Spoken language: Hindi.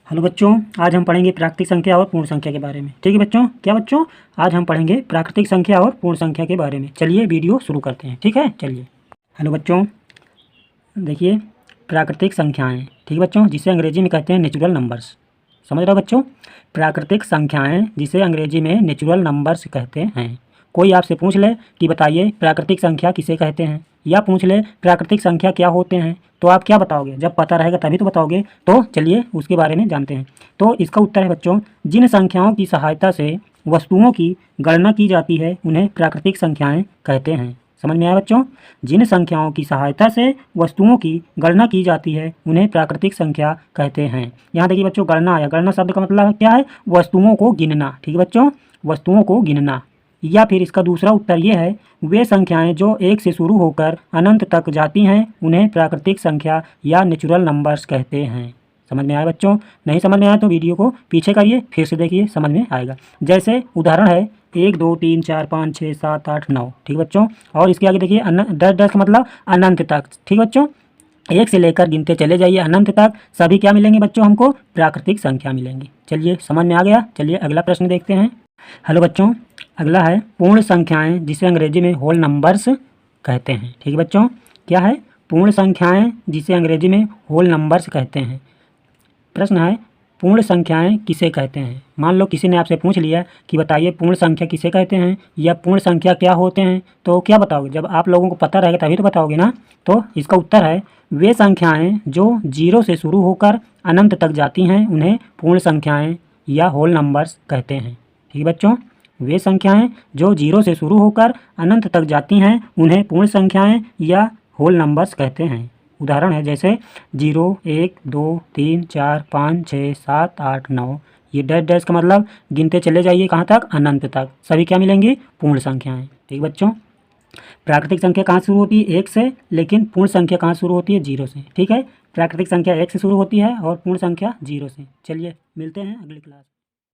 हेलो बच्चों, आज हम पढ़ेंगे प्राकृतिक संख्या और पूर्ण संख्या के बारे में। ठीक है बच्चों, क्या बच्चों, आज हम पढ़ेंगे प्राकृतिक संख्या और पूर्ण संख्या के बारे में। चलिए वीडियो शुरू करते हैं। ठीक है, चलिए। हेलो बच्चों, देखिए प्राकृतिक संख्याएं, ठीक है बच्चों, जिसे अंग्रेजी में कहते हैं नेचुरल नंबर्स। समझ रहे हो बच्चों, प्राकृतिक संख्याएं जिसे अंग्रेजी में नेचुरल नंबर्स कहते हैं। कोई आपसे पूछ ले कि बताइए प्राकृतिक संख्या किसे कहते हैं, या पूछ ले प्राकृतिक संख्या क्या होते हैं, तो आप क्या बताओगे? जब पता रहेगा तभी तो बताओगे। तो चलिए उसके बारे में जानते हैं। तो इसका उत्तर है बच्चों, जिन संख्याओं की सहायता से वस्तुओं की गणना की जाती है उन्हें प्राकृतिक संख्याएं कहते हैं। समझ में आया बच्चों? जिन संख्याओं की सहायता से वस्तुओं की गणना की जाती है उन्हें प्राकृतिक संख्या कहते हैं। यहाँ देखिए बच्चों, गणना आया। गणना शब्द का मतलब क्या है? वस्तुओं को गिनना। ठीक है बच्चों, वस्तुओं को गिनना। या फिर इसका दूसरा उत्तर ये है, वे संख्याएं जो एक से शुरू होकर अनंत तक जाती हैं उन्हें प्राकृतिक संख्या या नेचुरल नंबर्स कहते हैं। समझ में आया बच्चों? नहीं समझ में आया तो वीडियो को पीछे करिए, फिर से देखिए, समझ में आएगा। जैसे उदाहरण है 1 2 3 4 5 6 7 8 9। ठीक बच्चों, और इसके आगे देखिए 10 का मतलब अनंत तक। ठीक बच्चों, एक से लेकर गिनते चले जाइए अनंत तक, सभी क्या मिलेंगे बच्चों? हमको प्राकृतिक संख्या मिलेंगी। चलिए समझ में आ गया। चलिए अगला प्रश्न देखते हैं। हेलो बच्चों, अगला है पूर्ण संख्याएं जिसे अंग्रेजी में होल नंबर्स कहते हैं। ठीक है बच्चों, क्या है? पूर्ण संख्याएं जिसे अंग्रेजी में होल नंबर्स कहते हैं। प्रश्न है, पूर्ण संख्याएं किसे कहते हैं? मान लो किसी ने आपसे पूछ लिया कि बताइए पूर्ण संख्या किसे कहते हैं, या पूर्ण संख्या क्या होते हैं, तो क्या बताओगे? जब आप लोगों को पता रहेगा तभी तो बताओगे ना। तो इसका उत्तर है, वे संख्याएं जो 0 से शुरू होकर अनंत तक जाती हैं उन्हें पूर्ण संख्याएं या होल नंबर्स कहते हैं। ठीक है बच्चों, वे संख्याएं जो 0 से शुरू होकर अनंत तक जाती हैं उन्हें पूर्ण संख्याएं या होल नंबर्स कहते हैं। उदाहरण है जैसे 0 1 2 3 4 5 6 7 8 9। ये डैश डैश का मतलब गिनते चले जाइए कहाँ तक? अनंत तक, सभी क्या मिलेंगी? पूर्ण संख्याएं। ठीक बच्चों, प्राकृतिक संख्या कहाँ शुरू होती है? 1 से, लेकिन पूर्ण संख्या कहाँ शुरू होती है? 0 से। ठीक है, प्राकृतिक संख्या 1 से शुरू होती है और पूर्ण संख्या 0 से। चलिए मिलते हैं अगली क्लास।